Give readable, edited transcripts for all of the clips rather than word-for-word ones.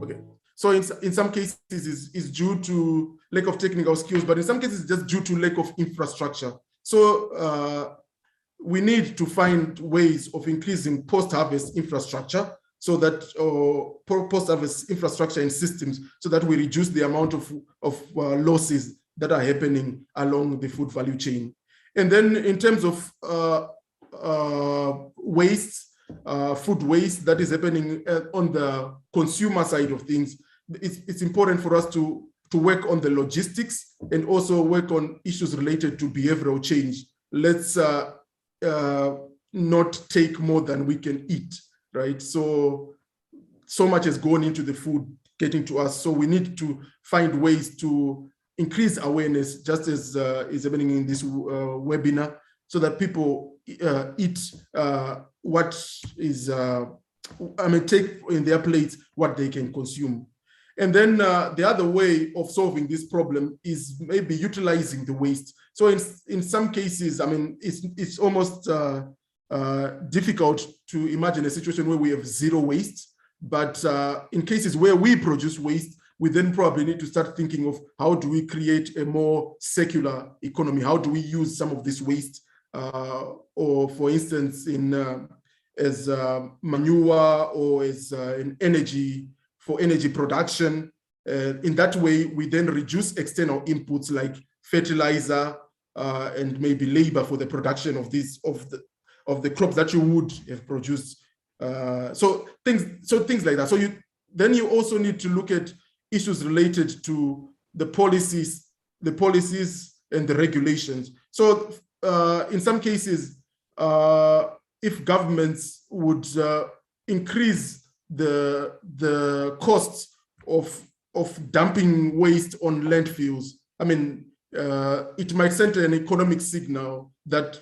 Okay. So in some cases is due to lack of technical skills, but in some cases it's just due to lack of infrastructure. So we need to find ways of increasing post-harvest infrastructure, so that post-harvest infrastructure and systems, so that we reduce the amount of losses that are happening along the food value chain. And then in terms of waste, food waste that is happening on the consumer side of things, it's important for us to work on the logistics and also work on issues related to behavioral change. Let's not take more than we can eat, right? So much has gone into the food getting to us. So we need to find ways to increase awareness, just as is happening in this webinar, so that people eat what is, take in their plates what they can consume. And then the other way of solving this problem is maybe utilizing the waste. So in some cases, it's almost difficult to imagine a situation where we have zero waste. But in cases where we produce waste, we then probably need to start thinking of how do we create a more circular economy? How do we use some of this waste, or for instance, as manure or as an energy, for energy production. In that way, we then reduce external inputs like fertilizer and maybe labor for the production of the crops that you would have produced. So things like that. So you also need to look at issues related to the policies and the regulations. So in some cases, if governments would increase the costs of dumping waste on landfills, it might send an economic signal that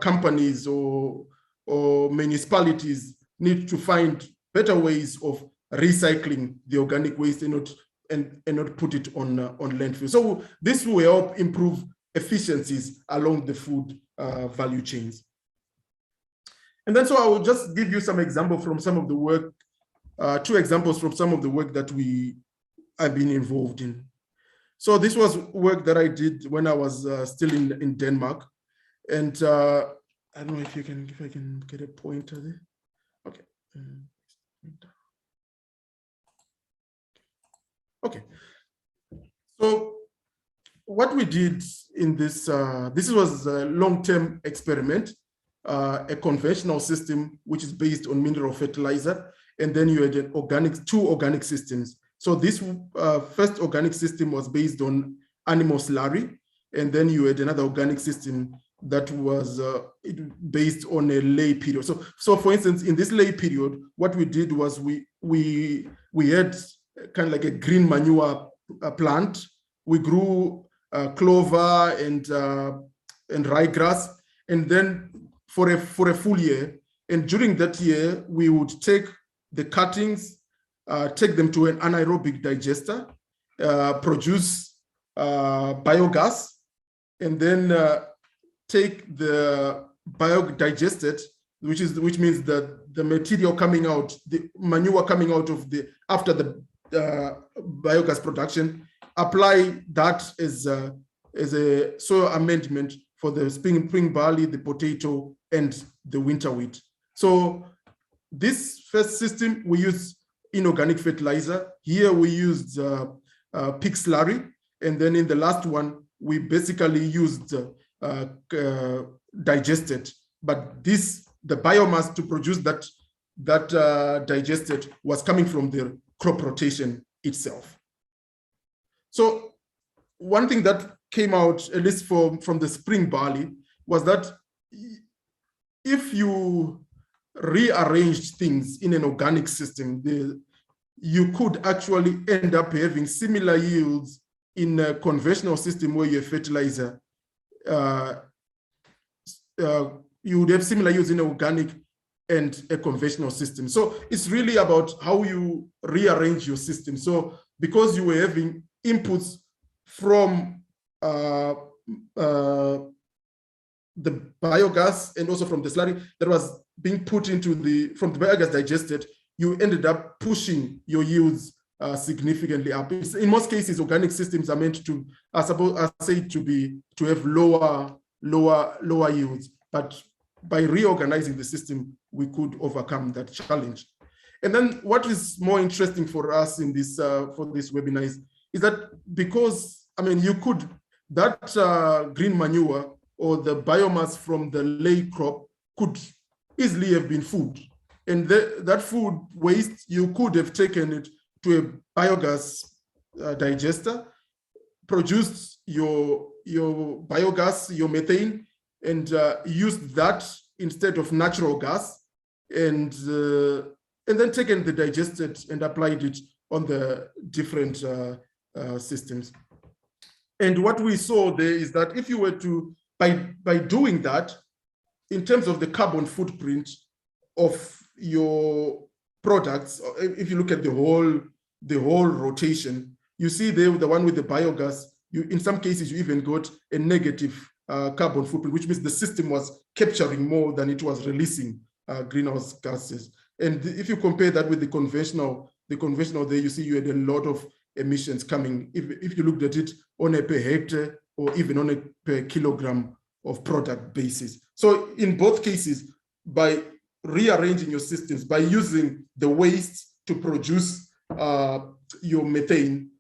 companies or municipalities need to find better ways of recycling the organic waste and not put it on landfill. So this will help improve efficiencies along the food value chains. And then so I will just give you some examples from some of the work, 2 examples from some of the work that I've been involved in. So this was work that I did when I was still in Denmark. And I don't know if I can get a pointer there. Okay. Okay. So what we did in this was a long-term experiment, a conventional system which is based on mineral fertilizer, and then you had 2 organic systems. So this first organic system was based on animal slurry, and then you had another organic system that was based on a lay period. So for instance, in this lay period, what we did was we had kind of like a green manure plant. We grew clover and ryegrass, and then for a full year. And during that year, we would take the cuttings, take them to an anaerobic digester, produce biogas, and then take the biodigested, which means that the material coming out, the manure coming out of after the biogas production, apply that as a soil amendment for the spring barley, the potato, and the winter wheat. So this first system, we use inorganic fertilizer. Here we used pig slurry. And then in the last one, we basically used digested. But the biomass to produce that digested was coming from the crop rotation itself. So one thing that came out, at least from the spring barley, was that if you rearranged things in an organic system, you could actually end up having similar yields in a conventional system where you have fertilizer. You would have similar yields in organic and a conventional system. So it's really about how you rearrange your system. So because you were having inputs from the biogas and also from the slurry that was being put into from the biogas digested, you ended up pushing your yields significantly up. In most cases, organic systems are meant to, are said to have lower yields, but by reorganizing the system, we could overcome that challenge. And then what is more interesting for us in this for this webinar is that because, I mean, you could, that green manure or the biomass from the lay crop could easily have been food. And that food waste, you could have taken it to a biogas digester, produced your biogas, your methane, and used that instead of natural gas, and then taken the digested and applied it on the different systems. And what we saw there is that if you were to, by doing that, in terms of the carbon footprint of your products, if you look at the whole rotation, you see there the one with the biogas, you, in some cases you even got a negative carbon footprint, which means the system was capturing more than it was releasing greenhouse gases. And if you compare that with the conventional there, you see you had a lot of emissions coming, if you looked at it on a per hectare or even on a per kilogram of product basis. So in both cases, by rearranging your systems, by using the waste to produce your methane,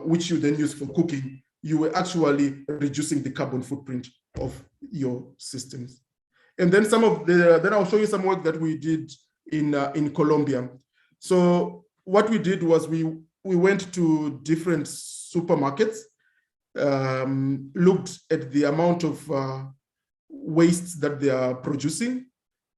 which you then use for cooking, you were actually reducing the carbon footprint of your systems. And then then I'll show you some work that we did in Colombia. So what we did was we went to different supermarkets, looked at the amount of waste that they are producing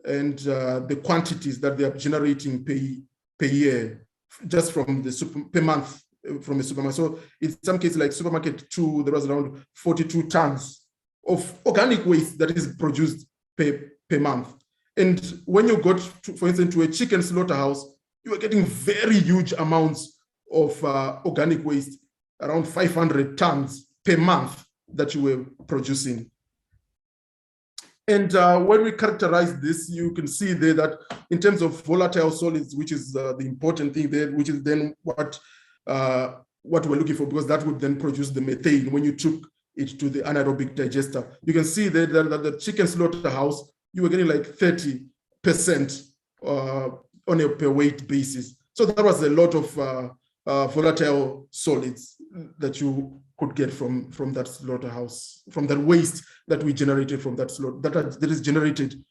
and the quantities that they are generating per year, just from the per month from a supermarket. So in some cases, like supermarket 2, there was around 42 tons of organic waste that is produced per month. And when you got, for instance, to a chicken slaughterhouse, you were getting very huge amounts of organic waste, around 500 tons per month that you were producing. And when we characterize this, you can see there that in terms of volatile solids, which is the important thing there, which is then what we're looking for, because that would then produce the methane when you took it to the anaerobic digester. You can see that the chicken slaughterhouse, you were getting like 30% on a per weight basis. So that was a lot of volatile solids that you could get from that slaughterhouse, from that waste that we generated from that that is generated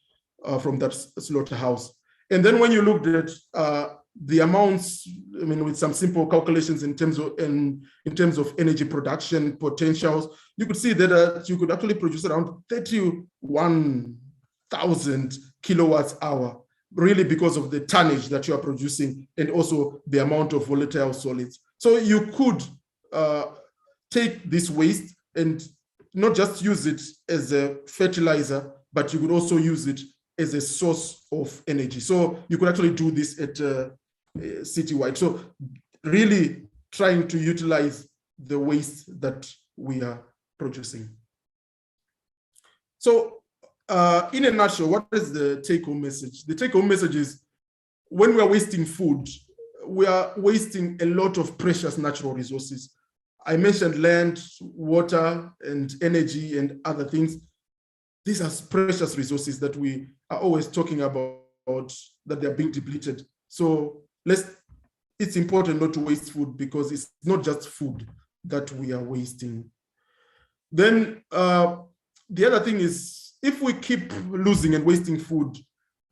from that slaughterhouse. And then when you looked at the amounts, I mean, with some simple calculations in terms of energy production potentials, you could see that you could actually produce around 31,000 kilowatts hour, really because of the tonnage that you are producing and also the amount of volatile solids. So you could take this waste and not just use it as a fertilizer, but you could also use it as a source of energy. So you could actually do this at citywide. So really trying to utilize the waste that we are producing. So in a nutshell, what is the take-home message? The take-home message is, when we are wasting food, we are wasting a lot of precious natural resources. I mentioned land, water, and energy and other things. These are precious resources that we are always talking about, that they're being depleted. So it's important not to waste food, because it's not just food that we are wasting. Then the other thing is, if we keep losing and wasting food,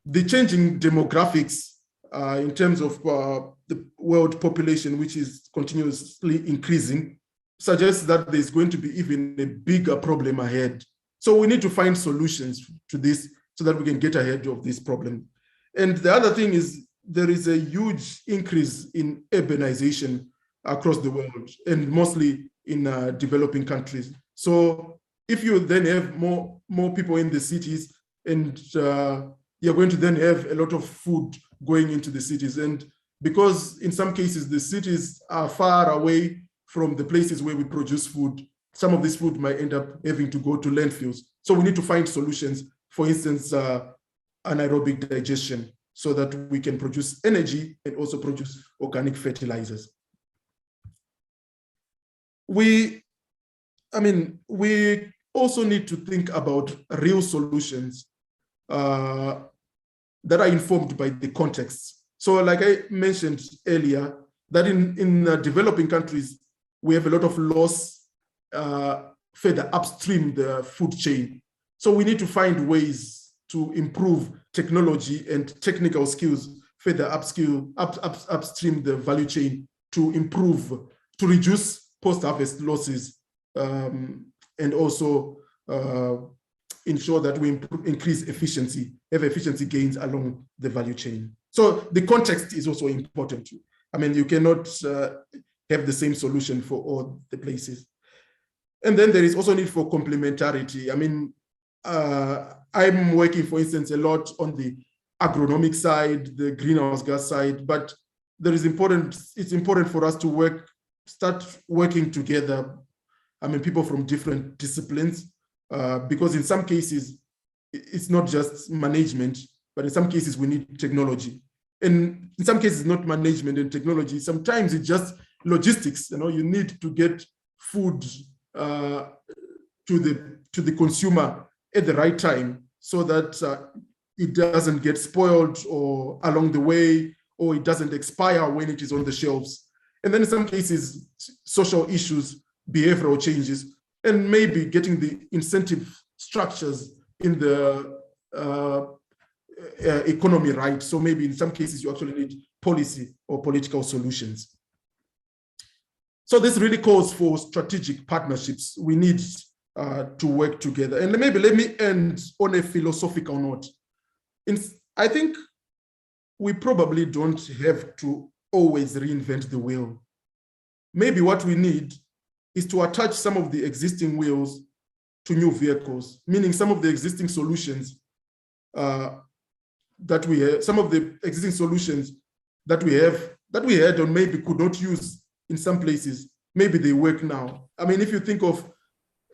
the changing demographics in terms of the world population, which is continuously increasing, suggests that there's going to be even a bigger problem ahead. So we need to find solutions to this so that we can get ahead of this problem. And the other thing is, there is a huge increase in urbanization across the world, and mostly in developing countries. So if you then have more people in the cities, and you're going to then have a lot of food going into the cities. And because in some cases the cities are far away from the places where we produce food, some of this food might end up having to go to landfills. So we need to find solutions, for instance, anaerobic digestion, so that we can produce energy and also produce organic fertilizers. we also need to think about real solutions that are informed by the context. So like I mentioned earlier, that in developing countries, we have a lot of loss further upstream the food chain. So we need to find ways to improve technology and technical skills further upstream the value chain to reduce post-harvest losses and also ensure that we increase efficiency, have efficiency gains along the value chain. So the context is also important too. I mean, you cannot have the same solution for all the places. And then there is also need for complementarity. I mean, I'm working, for instance, a lot on the agronomic side, the greenhouse gas side, but it's important for us to start working together. I mean, people from different disciplines, because in some cases, it's not just management, but in some cases we need technology. And in some cases, not management and technology. Sometimes it's just logistics. You know, you need to get food to the consumer at the right time so that it doesn't get spoiled or along the way, or it doesn't expire when it is on the shelves. And then in some cases, social issues, behavioral changes, and maybe getting the incentive structures in the economy right. So maybe in some cases, you actually need policy or political solutions. So this really calls for strategic partnerships. We need to work together. And maybe let me end on a philosophical note. I think we probably don't have to always reinvent the wheel. Maybe what we need is to attach some of the existing wheels to new vehicles, meaning some of the existing solutions that we have, some of the existing solutions that we had or maybe could not use in some places, maybe they work now. I mean, if you think of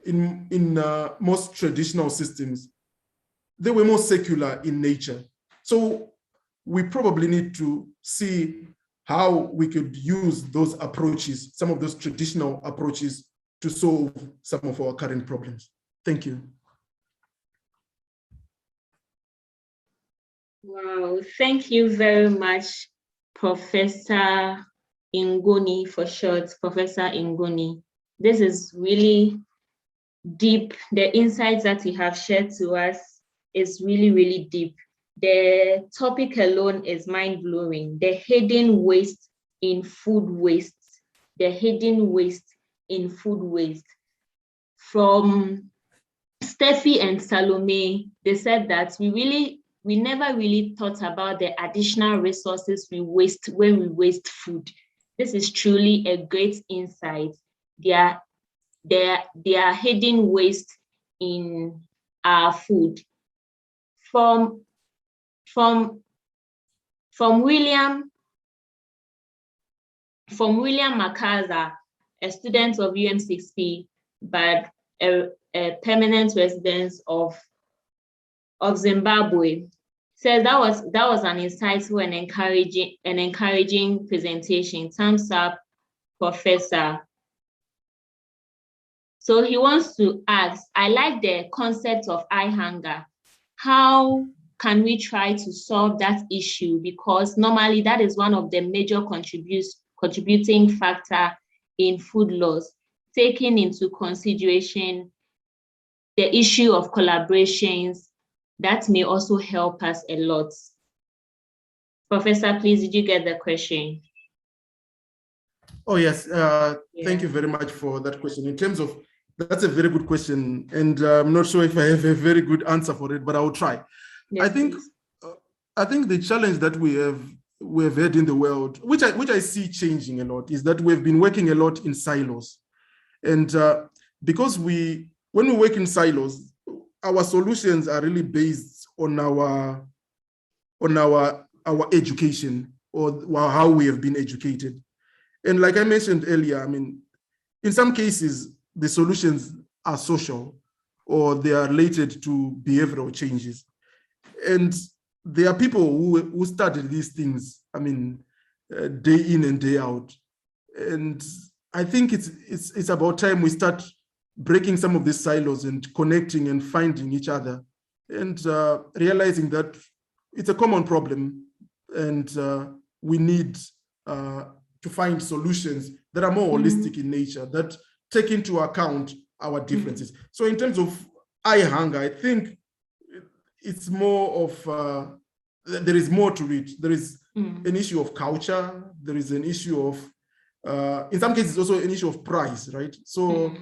in most traditional systems, they were more secular in nature. So we probably need to see how we could use those approaches, some of those traditional approaches, to solve some of our current problems. Thank you. Wow, thank you very much, Professor Ingoni, for short, Professor Ingoni. This is really deep. The insights that you have shared to us is really, really deep. The topic alone is mind-blowing. The hidden waste in food waste. The hidden waste in food waste. From Steffi and Salome, they said that we never really thought about the additional resources we waste when we waste food. This is truly a great insight. There are hidden waste in our food. From William MacArthur, a student of UM6P, but a permanent resident of Zimbabwe, says that was an insightful and encouraging presentation. Thumbs up, Professor. So he wants to ask, I like the concept of eye hunger. How can we try to solve that issue? Because normally that is one of the major contributing factor in food loss, taking into consideration the issue of collaborations that may also help us a lot. Professor, please, did you get the question? Oh, yes. Thank you very much for that question. In terms of, that's a very good question. And I'm not sure if I have a very good answer for it, but I will try. Yes, I think the challenge that we have had in the world, which I see changing a lot, is that we've been working a lot in silos. And because when we work in silos, our solutions are really based on our education or how we have been educated. And like I mentioned earlier, I mean, in some cases, the solutions are social or they are related to behavioral changes. And there are people who study these things, I mean, day in and day out. And I think it's about time we start breaking some of these silos and connecting and finding each other and realizing that it's a common problem and we need to find solutions that are more holistic in nature, that take into account our differences. So in terms of eye hunger, I think it's more of, there is more to it. There is an issue of culture. There is an issue of, in some cases, also an issue of price, right? So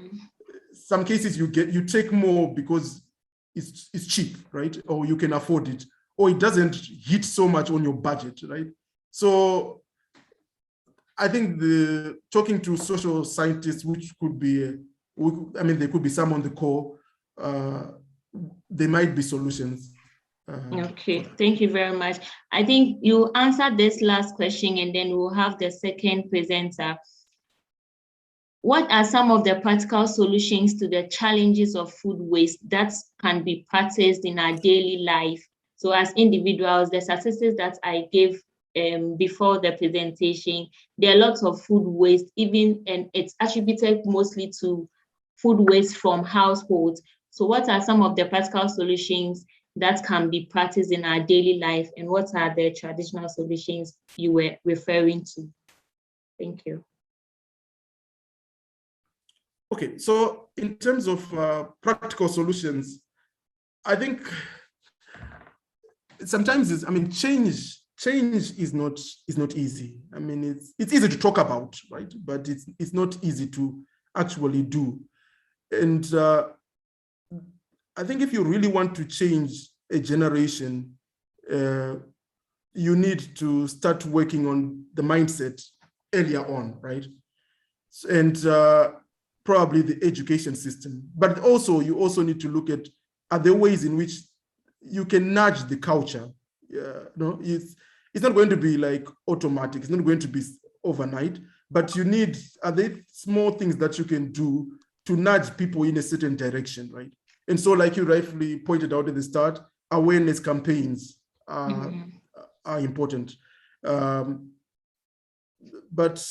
some cases you take more because it's cheap, right? Or you can afford it, or it doesn't hit so much on your budget, right? So I think talking to social scientists, which could be, I mean, there could be some on the call, there might be solutions. Okay, thank you very much. I think you answered this last question and then we'll have the second presenter. What are some of the practical solutions to the challenges of food waste that can be practiced in our daily life? So as individuals, the statistics that I gave before the presentation, there are lots of food waste, and it's attributed mostly to food waste from households. So what are some of the practical solutions that can be practiced in our daily life, and what are the traditional solutions you were referring to? Thank you. Okay, so in terms of practical solutions, I think sometimes change is not easy. I mean, it's easy to talk about, right? But it's not easy to actually do. And I think if you really want to change a generation, you need to start working on the mindset earlier on, right? And probably the education system. But also, you also need to look at, are there ways in which you can nudge the culture? No, it's not going to be like automatic. It's not going to be overnight, but are there small things that you can do to nudge people in a certain direction, right? And so, like you rightfully pointed out at the start, awareness campaigns are important. But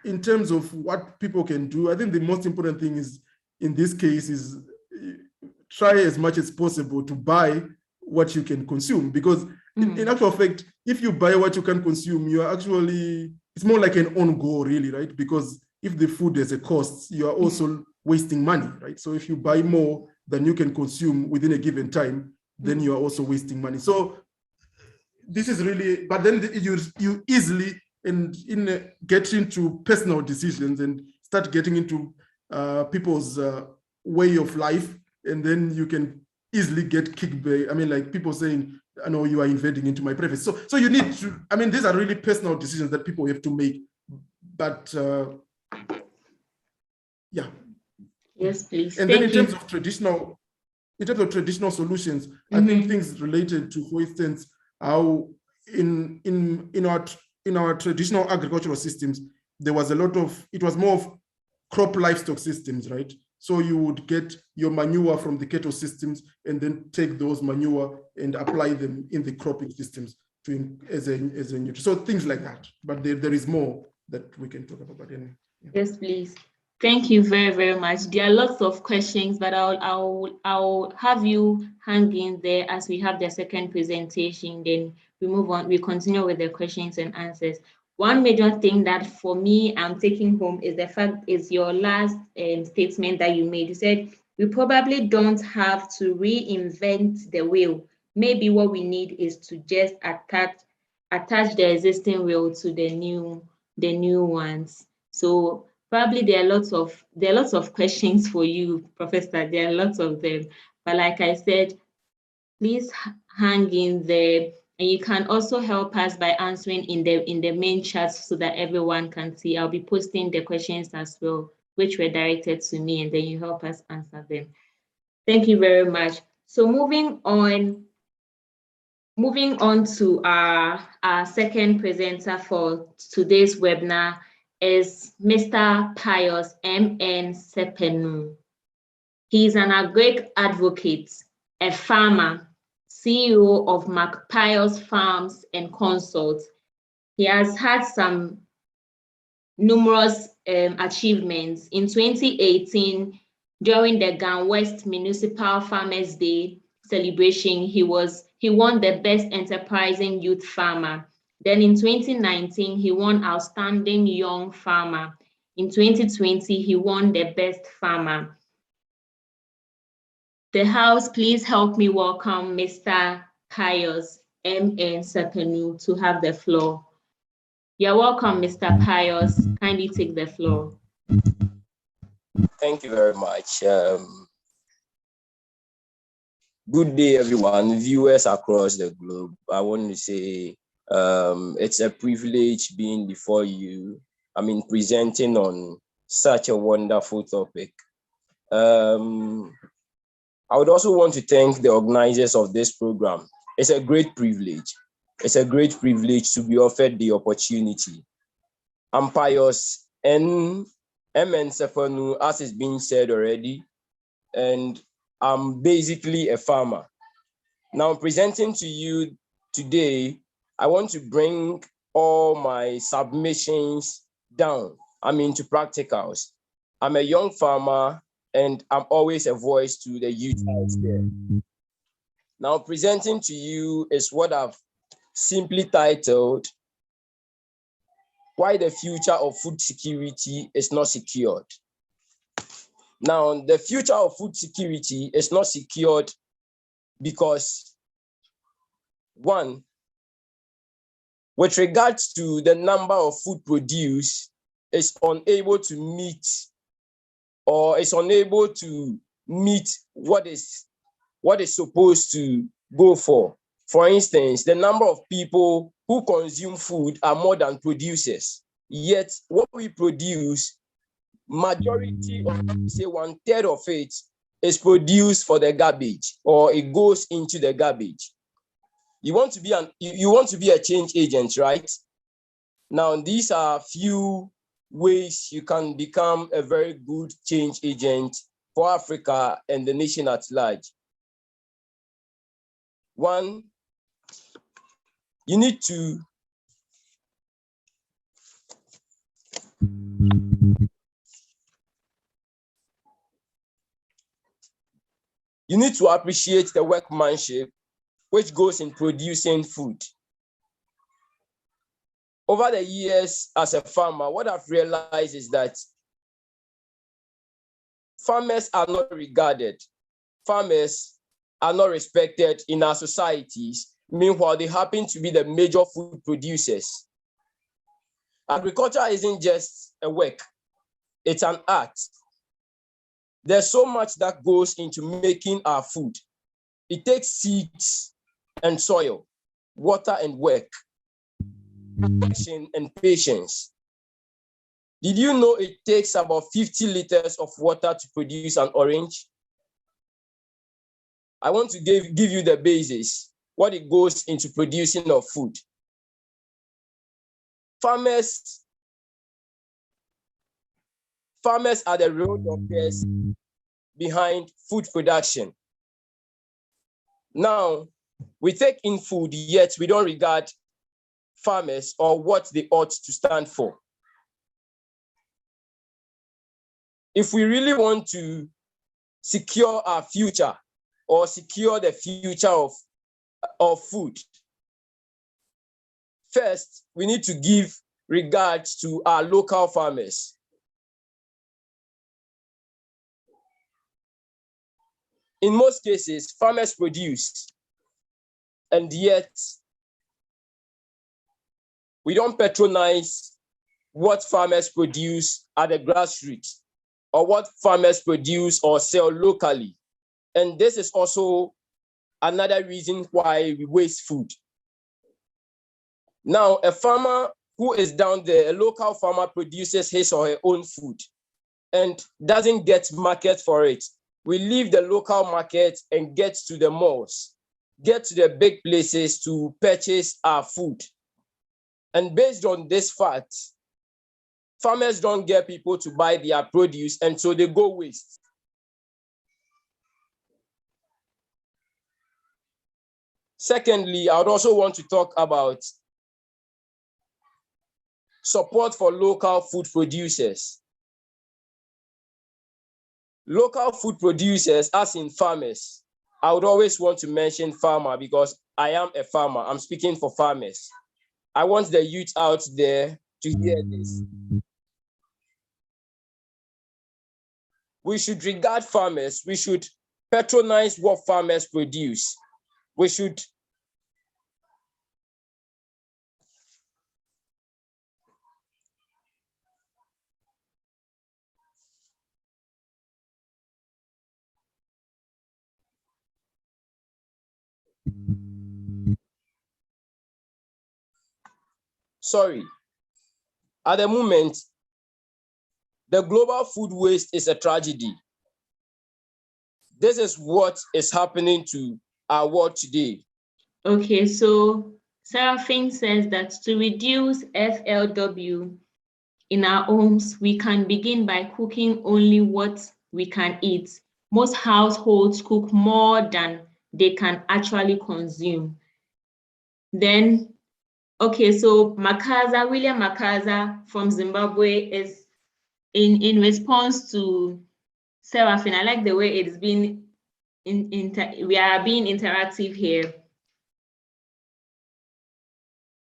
in terms of what people can do, I think the most important thing is, in this case, is try as much as possible to buy what you can consume. Because in actual fact, if you buy what you can consume, you are actually, it's more like an on goal, really, right? Because if the food has a cost, you are also wasting money, right? So if you buy more than you can consume within a given time, then you are also wasting money. So this is really, but then you easily get into personal decisions and start getting into people's way of life, and then you can easily get kickback. I mean, like people saying, I know you are invading into my privacy. So you need to, I mean, these are really personal decisions that people have to make. But yeah. Yes, please. And then in terms of traditional solutions, I think things related to, for instance, how in our traditional agricultural systems, there was it was more of crop livestock systems, right? So you would get your manure from the cattle systems and then take those manure and apply them in the cropping systems as a nutrient. So things like that. But there is more that we can talk about. Anyway. Yeah. Yes, please. Thank you very, very much. There are lots of questions, but I'll have you hang in there as we have the second presentation. Then we move on. We continue with the questions and answers. One major thing that for me I'm taking home is the fact is your last statement that you made. You said we probably don't have to reinvent the wheel. Maybe what we need is to just attach the existing wheel to the new ones. So probably there are lots of questions for you, Professor. There are lots of them. But like I said, please hang in there. And you can also help us by answering in the main chat so that everyone can see. I'll be posting the questions as well, which were directed to me, and then you help us answer them. Thank you very much. So moving on to our second presenter for today's webinar is Mr. Pius M.N. Sepenu. He is an agric advocate, a farmer, CEO of McPius Farms and Consults. He has had some numerous achievements. In 2018, during the Gan West Municipal Farmers Day celebration, he won the Best Enterprising Youth Farmer. Then in 2019, he won Outstanding Young Farmer. In 2020, he won the Best Farmer. The House, please help me welcome Mr. Pius M.N. Sepenu to have the floor. You're welcome, Mr. Pius. Kindly take the floor. Thank you very much. Good day, everyone, viewers across the globe. I want to say it's a privilege being before you. Presenting on such a wonderful topic. I would also want to thank the organizers of this program. It's a great privilege. It's a great privilege to be offered the opportunity. I'm Pius M.N. Sepenu, as is being said already, and I'm basically a farmer. Now, presenting to you today, I want to bring all my submissions down, to practicals. I'm a young farmer, and I'm always a voice to the youth out there. Now, presenting to you is what I've simply titled, Why the Future of Food Security is Not Secured. Now, the future of food security is not secured because, one, with regards to the number of food produced, is unable to meet or is unable to meet what is supposed to go for. For instance, the number of people who consume food are more than producers. Yet what we produce, majority, or say 1/3 of it, is produced for the garbage, or it goes into the garbage. You want to be a change agent, right? Now, these are few ways you can become a very good change agent for Africa and the nation at large. One, you need to appreciate the workmanship which goes in producing food. Over the years as a farmer, what I've realized is that farmers are not regarded. Farmers are not respected in our societies. Meanwhile, they happen to be the major food producers. Agriculture isn't just a work, it's an art. There's so much that goes into making our food. It takes seeds and soil, water and work, action and patience. Did you know it takes about 50 liters of water to produce an orange? I want to give you the basis, what it goes into producing of food. Farmers are the real doctors behind food production. Now, we take in food, yet we don't regard farmers or what they ought to stand for. If we really want to secure our future or secure the future of food, first, we need to give regards to our local farmers. In most cases, farmers produce, and yet we don't patronize what farmers produce at the grassroots or what farmers produce or sell locally. And this is also another reason why we waste food. Now, a farmer who is down there, a local farmer produces his or her own food and doesn't get market for it. We leave the local market and get to the malls, get to the big places to purchase our food. And based on this fact, farmers don't get people to buy their produce, and so they go waste. Secondly, I would also want to talk about support for local food producers. Local food producers, as in farmers. I would always want to mention farmer because I am a farmer. I'm speaking for farmers. I want the youth out there to hear this. We should regard farmers. We should patronize what farmers produce. We should at the moment, the global food waste is a tragedy. This is what is happening to our world today. Okay, so Seraphine says that to reduce FLW in our homes, we can begin by cooking only what we can eat. Most households cook more than they can actually consume. Then, okay, so William Makaza from Zimbabwe is in response to Seraphine. I like the way it's been we are being interactive here.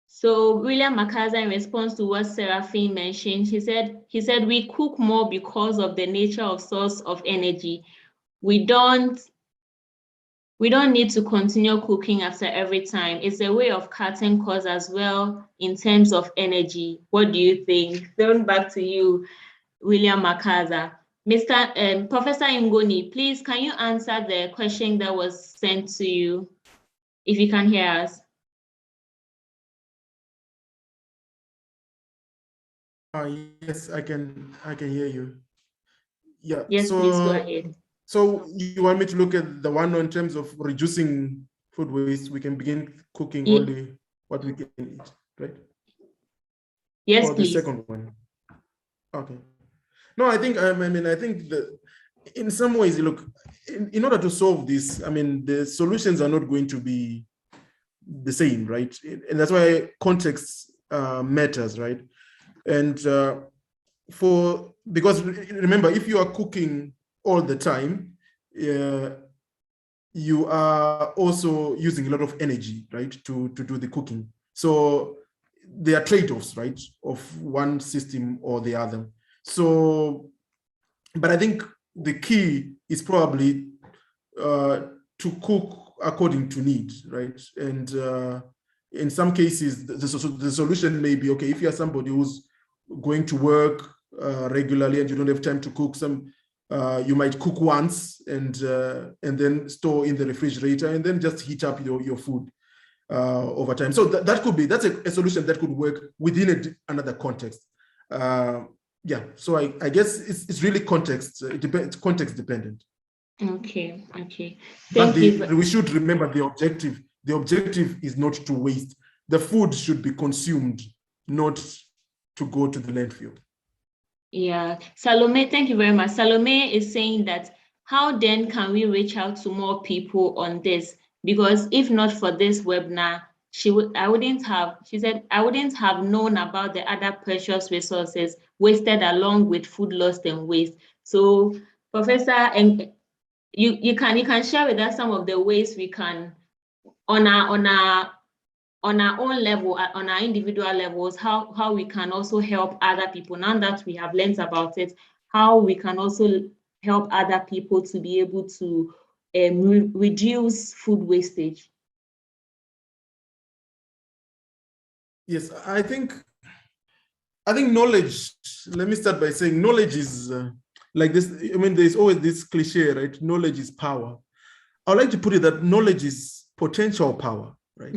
So William Makaza, in response to what Seraphine mentioned, he said we cook more because of the nature of source of energy. We don't need to continue cooking after every time. It's a way of cutting costs as well in terms of energy. What do you think? Thrown back to you, William Makaza. Professor Ngoni, please, can you answer the question that was sent to you, if you can hear us? Yes, I can hear you. Yeah. Yes, so, please go ahead. So you want me to look at the one in terms of reducing food waste? We can begin cooking only what we can eat, right? Yes, or please. The second one. Okay. No, I think that in some ways, look, in order to solve this, I mean, the solutions are not going to be the same, right? And that's why context matters, right? And because remember, if you are cooking all the time, you are also using a lot of energy, right, to do the cooking. So there are trade-offs, right, of one system or the other. So, but I think the key is probably to cook according to need, right? And in some cases, the solution may be, okay, if you're somebody who's going to work regularly and you don't have time to cook, you might cook once and then store in the refrigerator and then just heat up your food over time. So that's a solution that could work within another context. Yeah, so I guess it's really context. It depends, context dependent. Okay. But we should remember the objective. The objective is not to waste. The food should be consumed, not to go to the landfill. Yeah, Salome, thank you very much. Salome is saying that how then can we reach out to more people on this? Because if not for this webinar, she said, I wouldn't have known about the other precious resources wasted along with food lost and waste. So, Professor, and you can share with us some of the ways we can, on our own level, on our individual levels, how we can also help other people. Now that we have learned about it, how we can also help other people to be able to reduce food wastage. Yes, I think knowledge, let me start by saying knowledge is like this. I mean, there's always this cliche, right? Knowledge is power. I would like to put it that knowledge is potential power, right?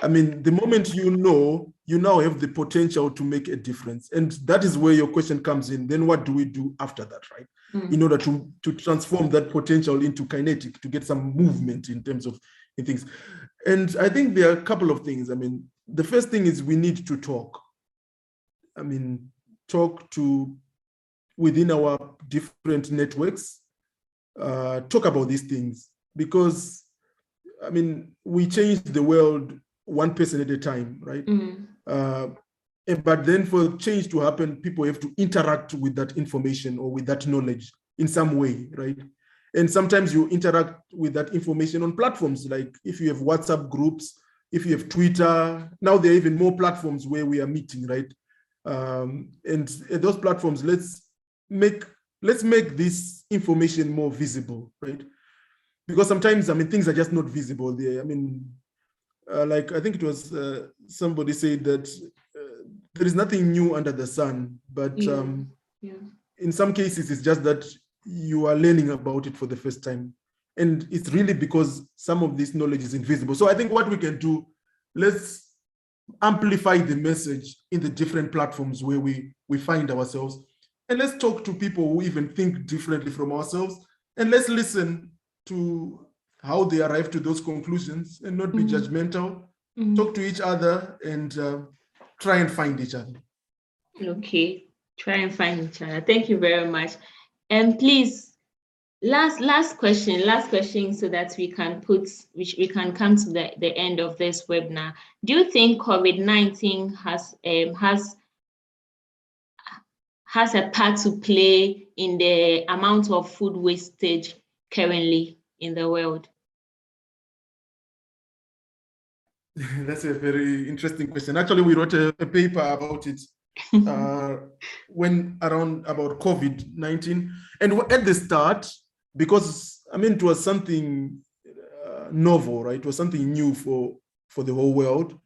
I mean, the moment you know, you now have the potential to make a difference. And that is where your question comes in. Then what do we do after that, right? In order to transform that potential into kinetic, to get some movement in terms of things. And I think there are a couple of things. I mean, the first thing is we need to talk. I mean, talk to within our different networks, talk about these things, because I mean, we change the world one person at a time, right? But then for change to happen, people have to interact with that information or with that knowledge in some way, right? And sometimes you interact with that information on platforms, like if you have WhatsApp groups, if you have Twitter. Now there are even more platforms where we are meeting, right? And at those platforms, let's make this information more visible, right? Because sometimes, I mean, things are just not visible there. I mean, like I think it was somebody said that there is nothing new under the sun, but in some cases, it's just that you are learning about it for the first time. And it's really because some of this knowledge is invisible. So I think what we can do, let's amplify the message in the different platforms where we find ourselves. And let's talk to people who even think differently from ourselves. And let's listen to how they arrive to those conclusions and not be judgmental. Talk to each other and try and find each other. Okay, try and find each other. Thank you very much. And please, last question, so that we can come to the end of this webinar. Do you think COVID-19 has a part to play in the amount of food wastage currently in the world? That's a very interesting question. Actually, we wrote a paper about it when around about COVID-19. And at the start, because I mean, it was something novel, right? It was something new for the whole world.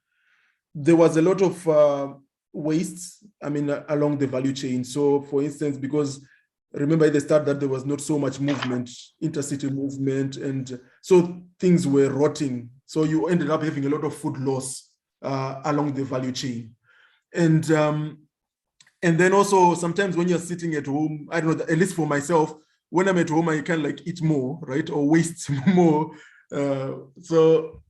There was a lot of waste, I mean, along the value chain. So for instance, because remember at the start that there was not so much movement, intercity movement, and so things were rotting. So you ended up having a lot of food loss along the value chain. And then also sometimes when you're sitting at home, I don't know, at least for myself, when I'm at home, I can like eat more, right? Or waste more. So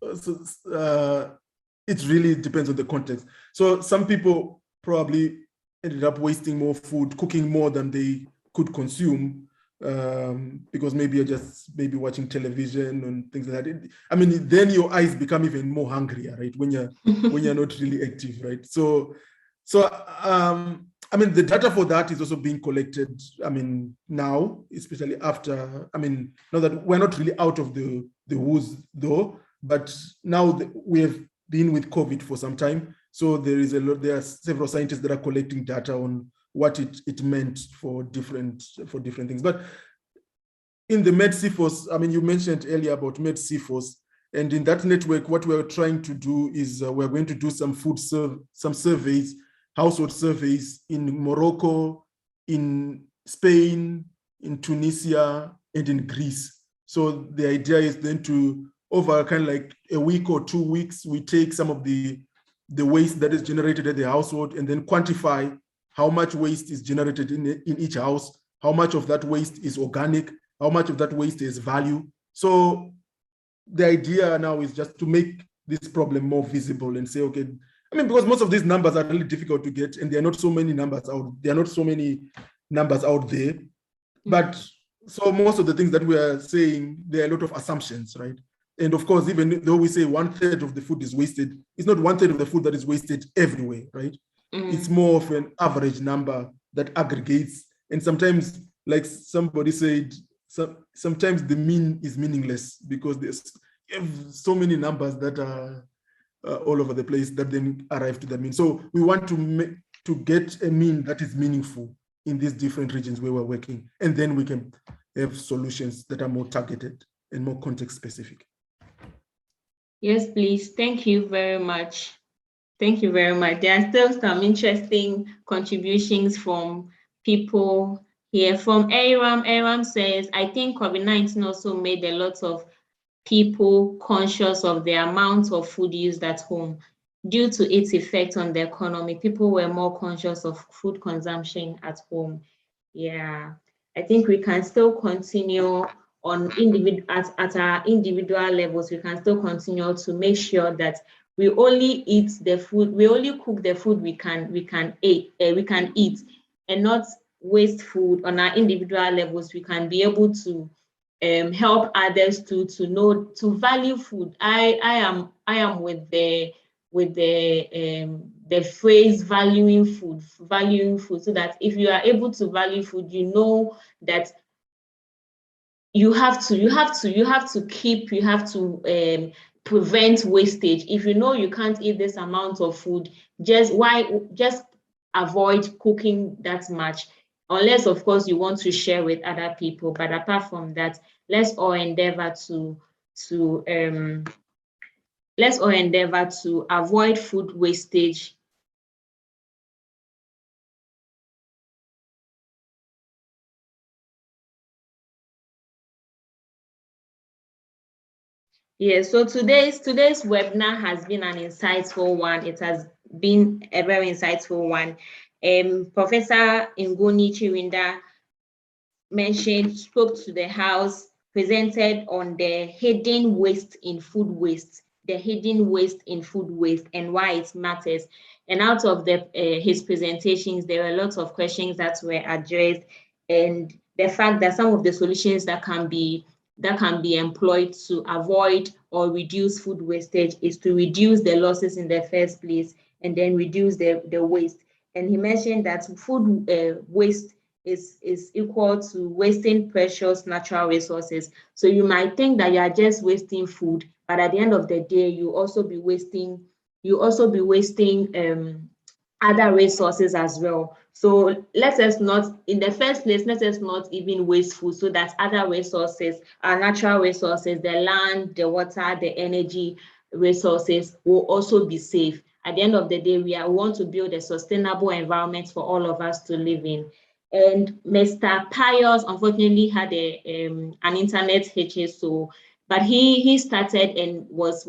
it really depends on the context. So some people probably ended up wasting more food, cooking more than they could consume, because maybe you're just watching television and things like that. I mean, then your eyes become even more hungrier, right? When you're not really active, right? So I mean, the data for that is also being collected. I mean, now, especially after, I mean, now that we're not really out of the woods though, but now we have been with COVID for some time. So there are several scientists that are collecting data on what it meant for different things. But in the MedCFOS, I mean, you mentioned earlier about MedCFOS, and in that network, what we're trying to do is we're going to do some surveys, household surveys in Morocco, in Spain, in Tunisia, and in Greece. So the idea is then to, over kind of like a week or 2 weeks, we take some of the waste that is generated at the household and then quantify how much waste is generated in each house, how much of that waste is organic, how much of that waste is value. So the idea now is just to make this problem more visible and say, okay, I mean, because most of these numbers are really difficult to get and there are not so many numbers out. There are not so many numbers out there. But so most of the things that we are saying, there are a lot of assumptions, right? And of course, even though we say 1/3 of the food is wasted, it's not 1/3 of the food that is wasted everywhere, right? It's more of an average number that aggregates. And sometimes, like somebody said, sometimes the mean is meaningless because there's so many numbers that are all over the place that then arrive to the mean. So we want to get a mean that is meaningful in these different regions where we're working. And then we can have solutions that are more targeted and more context specific. Yes, please. Thank you very much. Thank you very much. There are still some interesting contributions from people here. From Aram, Aram says, I think COVID-19 also made a lot of people conscious of the amount of food used at home. Due to its effect on the economy, people were more conscious of food consumption at home. Yeah, I think we can still continue on at our individual levels. We can still continue to make sure that we only eat the food, we only cook the food we can eat, and not waste food on our individual levels. We can be able to help others to know, to value food. I am with the the phrase valuing food, so that if you are able to value food, you know that you have to prevent wastage. If you know you can't eat this amount of food, just avoid cooking that much, unless of course you want to share with other people. But apart from that, let's all endeavor to avoid food wastage. Yeah, so today's webinar has been an insightful one. It has been a very insightful one. Professor Ngoni Chirinda spoke to the House, presented on the hidden waste in food waste, and why it matters. And out of his presentations, there were lots of questions that were addressed, and the fact that some of the solutions that can be employed to avoid or reduce food wastage is to reduce the losses in the first place and then reduce the waste. And he mentioned that food waste is equal to wasting precious natural resources. So you might think that you are just wasting food, but at the end of the day, you also be wasting other resources as well. So let us not, in the first place, let us not even waste food, so that other resources, our natural resources, the land, the water, the energy resources will also be safe. At the end of the day, we want to build a sustainable environment for all of us to live in. And Mr. Pius unfortunately had an internet hitch, but he started and was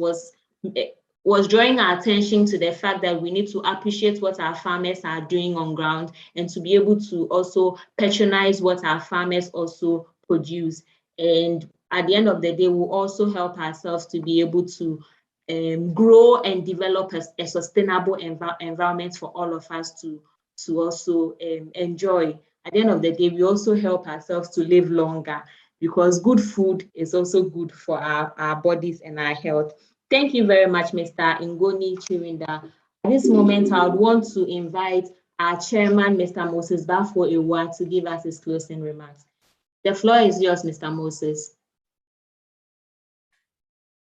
drawing our attention to the fact that we need to appreciate what our farmers are doing on ground, and to be able to also patronize what our farmers also produce. And at the end of the day, we'll also help ourselves to be able to grow and develop a sustainable environment for all of us to also enjoy. At the end of the day, we also help ourselves to live longer, because good food is also good for our bodies and our health. Thank you very much, Mr. Ngoni Chirinda. At this moment, I would want to invite our chairman, Mr. Moses Bafo Ewa, to give us his closing remarks. The floor is yours, Mr. Moses.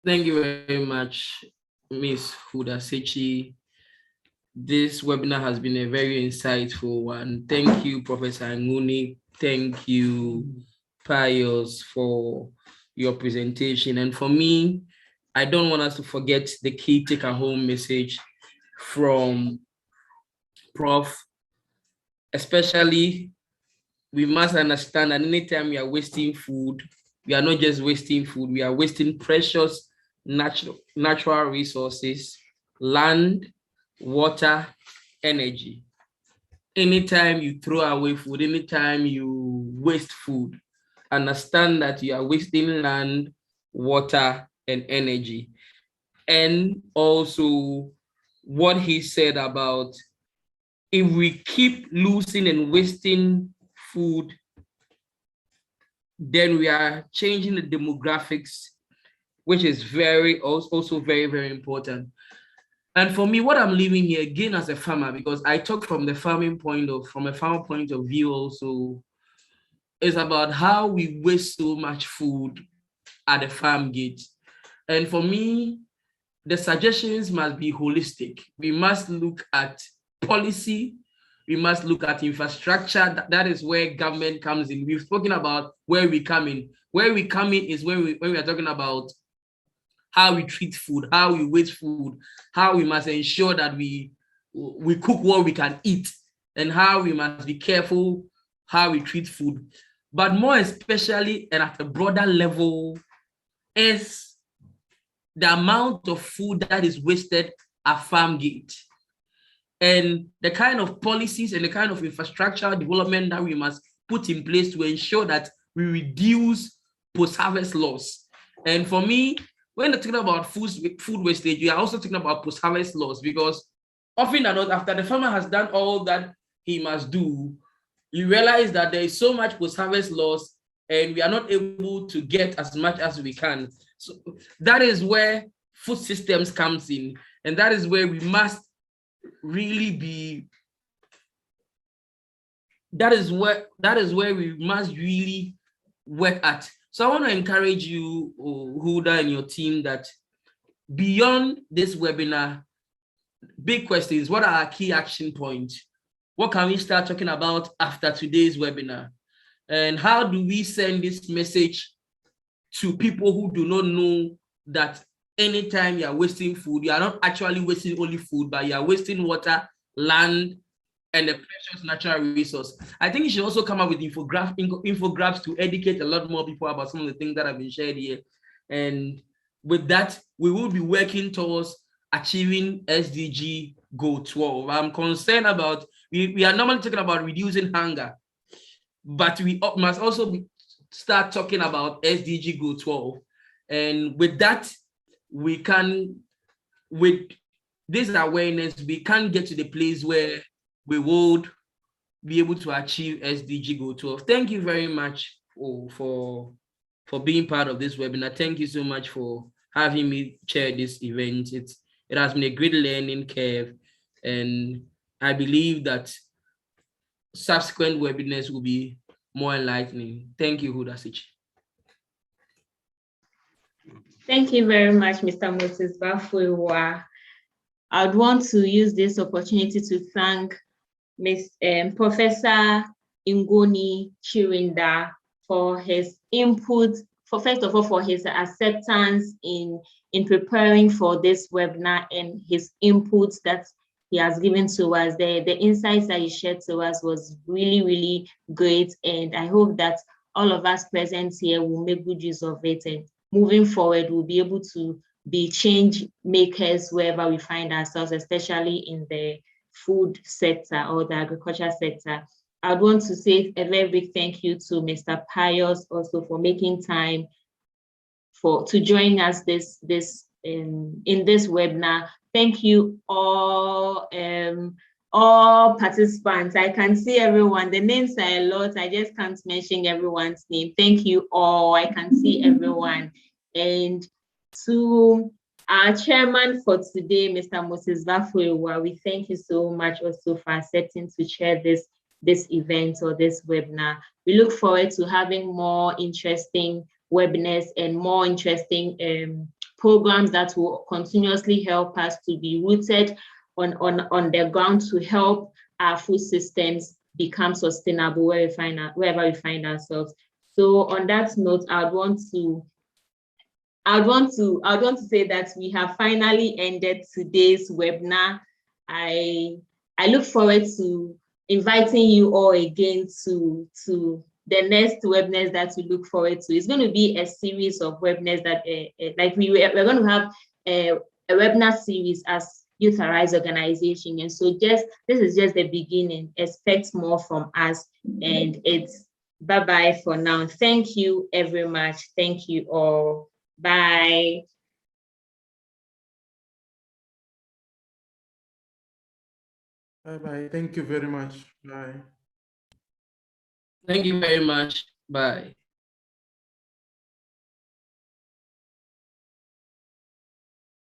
Thank you very much, Ms. Huda-Sechi. This webinar has been a very insightful one. Thank you, Professor Ngoni. Thank you, Pius, for your presentation. And for me, I don't want us to forget the key take-home message from Prof. Especially, we must understand that anytime we are wasting food, we are not just wasting food, we are wasting precious natural resources, land, water, energy. Anytime you throw away food, anytime you waste food, understand that you are wasting land, water, and energy. And also what he said about, if we keep losing and wasting food, then we are changing the demographics, which is also very, very important. And for me, what I'm leaving here again as a farmer, because I talk from a farmer point of view also, is about how we waste so much food at the farm gate. And for me, the suggestions must be holistic. We must look at policy. We must look at infrastructure. That is where government comes in. We've spoken about where we come in. Where we come in is when we are talking about how we treat food, how we waste food, how we must ensure that we cook what we can eat, and how we must be careful how we treat food. But more especially and at a broader level is the amount of food that is wasted at farm gate, and the kind of policies and the kind of infrastructure development that we must put in place to ensure that we reduce post-harvest loss. And for me, when you're talking about food wastage, you are also talking about post-harvest loss, because often after the farmer has done all that he must do, you realize that there is so much post-harvest loss and we are not able to get as much as we can. So that is where food systems comes in. And that is where we must really be, that is where we must really work at. So I want to encourage you, Huda, and your team, that beyond this webinar, big questions: what are our key action points? What can we start talking about after today's webinar? And how do we send this message to people who do not know that anytime you are wasting food, you are not actually wasting only food, but you are wasting water, land, and a precious natural resource? I think you should also come up with infographics to educate a lot more people about some of the things that have been shared here. And with that, we will be working towards achieving SDG Goal 12. I'm concerned about, we are normally talking about reducing hunger, but we must also start talking about SDG Goal 12. And with that, we can, with this awareness, we can get to the place where we would be able to achieve SDG Goal 12. Thank you very much for being part of this webinar. Thank you so much for having me chair this event. It has been a great learning curve, and I believe that subsequent webinars will be more enlightening. Thank you, Huda Sich. Thank you very much, Mr. Moses Bafuwa. I'd want to use this opportunity to thank Professor Ngoni Chirinda for his input, first of all, for his acceptance in preparing for this webinar and his inputs that he has given to us. The insights that he shared to us was really, really great. And I hope that all of us present here will make good use of it. And moving forward, we'll be able to be change makers wherever we find ourselves, especially in the food sector or the agriculture sector. I'd want to say a very big thank you to Mr. Pius also for making time to join us in this webinar. Thank you all participants. I can see everyone. The names are a lot. I just can't mention everyone's name. Thank you all. I can see everyone. And to our chairman for today, Mr. Moses Bafuwa, we thank you so much also for accepting to chair this event or this webinar. We look forward to having more interesting webinars and more interesting programs that will continuously help us to be rooted on the ground to help our food systems become sustainable wherever we find ourselves. So on that note, I would want to say that we have finally ended today's webinar. I look forward to inviting you all again to the next webinars that we look forward to. It's going to be a series of webinars that we're going to have a webinar series as Youth Arise organization. And so this is just the beginning. Expect more from us, and it's bye-bye for now. Thank you very much. Thank you all. Bye. Bye-bye. Thank you very much. Bye. Thank you very much. Bye.